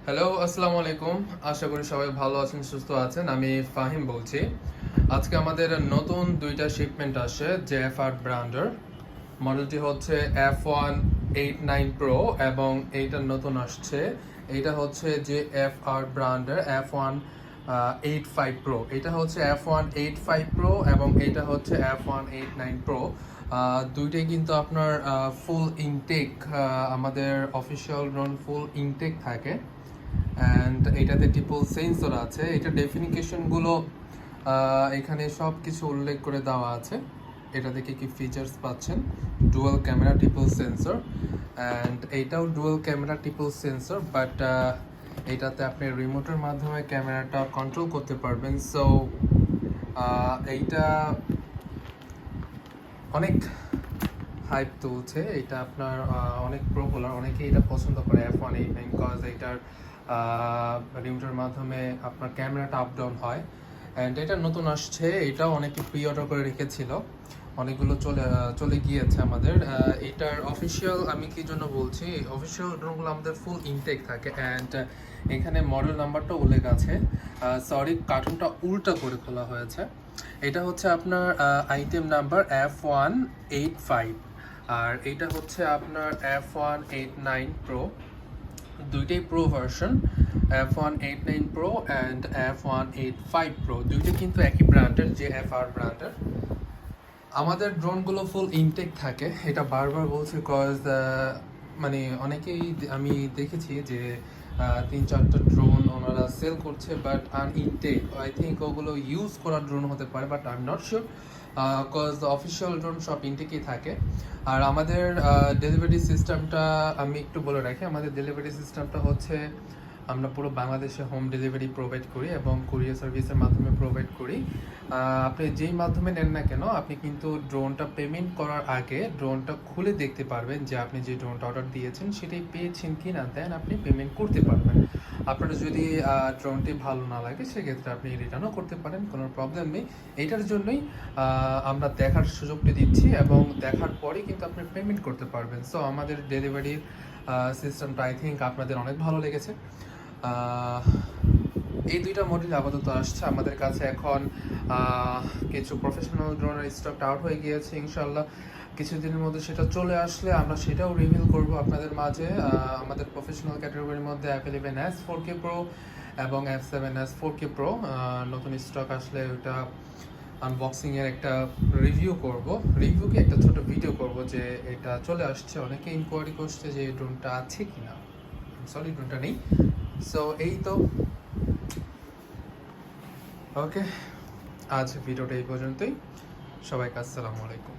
Hello, আসসালামু আলাইকুম। আশা করি সবাই ভালো আছেন, সুস্থ আছেন। আমি ফাহিম বলছি। আজকে আমাদের নতুন দুইটা শিপমেন্ট আসে জেএফআর ব্র্যান্ডের। মডেলটি হচ্ছে F189 Pro এবং এইটা নতুন আসছে। এইটা হচ্ছে জেএফআর ব্র্যান্ডের F185 Pro। এটা হচ্ছে F185 Pro এবং এটা হচ্ছে F189 Pro। দুইটাই কিন্তু আপনার ফুল ইনটেক, আমাদের অফিসিয়াল ড্রোন ফুল ইনটেক থাকে। অ্যান্ড এটাতে ট্রিপল সেন্সর আছে। এটা ডেফিনিকেশনগুলো এখানে সব কিছু উল্লেখ করে দেওয়া আছে। এটাতে কি কি ফিচার্স পাচ্ছেন। Dual camera triple sensor, and এইটাও dual camera triple sensor, but এইটাতে আপনি রিমোটের মাধ্যমে ক্যামেরাটা কন্ট্রোল করতে পারবেন। সো এইটা অনেক হাইপ তুলছে। এটা আপনার অনেক পপুলার, অনেকেই এটা পছন্দ করে F189, কজ এইটার রিমোটের মাধ্যমে আপনার ক্যামেরাটা আপ ডাউন হয়। অ্যান্ড এটা নতুন আসছে, এটাও অনেকে প্রি অর্ডার করে রেখেছিল, অনেকগুলো চলে গিয়েছে আমাদের। এটার অফিসিয়াল আমি কি জন্য বলছি, অফিসিয়াল ড্রোনগুলো আমাদের ফুল ইনটেক থাকে। অ্যান্ড এখানে মডেল নাম্বারটা উল্লেখ আছে। সরি, কার্টুনটা উল্টা করে খোলা হয়েছে। এটা হচ্ছে আপনার আইটেম নাম্বার F185, আর এইটা হচ্ছে আপনার F189 Pro। দুইটাই pro version, F189 Pro and F185 Pro। দুইটা কিন্তু একই ব্র্যান্ডের, জেএফআর ব্র্যান্ডের। আমাদের ড্রোনগুলো ফুল ইনটেক থাকে, এটা বারবার বলছি, কজ মানে অনেকেই আমি দেখেছি যে 3-4টা ড্রোন ওনারা সেল করছে, বাট আনইনটেক। আই থিঙ্ক ওগুলো ইউজ করার ড্রোন হতে পারে, but I am not sure, cause official drone সব ইনটেকই থাকে। আর আমাদের ডেলিভারি সিস্টেমটা আমি একটু বলে রাখি। আমাদের ডেলিভারি সিস্টেমটা হচ্ছে আমরা পুরো বাংলাদেশে হোম ডেলিভারি প্রোভাইড করি এবং কুরিয়ার সার্ভিসের মাধ্যমে প্রোভাইড করি। আপনি যেই মাধ্যমে নেন না কেন, আপনি কিন্তু ড্রোনটা পেমেন্ট করার আগে ড্রোনটা খুলে দেখতে পারবেন যে আপনি যে ড্রোনটা অর্ডার দিয়েছেন সেটাই পেয়েছেন কি না, দেন আপনি পেমেন্ট করতে পারবেন। আপনার যদি ড্রোনটি ভালো না লাগে সেক্ষেত্রে আপনি রিটার্নও করতে পারেন, কোনো প্রবলেম নেই। এইটার জন্যই আমরা দেখার সুযোগটি দিচ্ছি এবং দেখার পরেই কিন্তু আপনি পেমেন্ট করতে পারবেন। সো আমাদের ডেলিভারির সিস্টেমটা আই থিঙ্ক আপনাদের অনেক ভালো লেগেছে। এই দুইটা মডেল আপাতত আসছে আমাদের কাছে। এখন কিছু প্রফেশনাল ড্রোনের স্টকটা আউট হয়ে গিয়েছে। ইনশাল্লাহ কিছুদিনের মধ্যে সেটা চলে আসলে আমরা সেটাও রিভিল করব আপনাদের মাঝে। আমাদের প্রফেশনাল ক্যাটাগরির মধ্যে F11s 4K Pro এবং F7s 4K Pro নতুন স্টক আসলে ওটা আনবক্সিংয়ের একটা রিভিউ করব। রিভিউকে একটা ছোট ভিডিও করব যে এটা চলে আসছে। অনেকে ইনকোয়ারি করছে যে এই ড্রোনটা আছে কি না। সরি, ড্রোনটা নেই। সো এই তো, ওকে, আজ ভিডিওটা এই পর্যন্তই। সবাইকে আসসালামু আলাইকুম।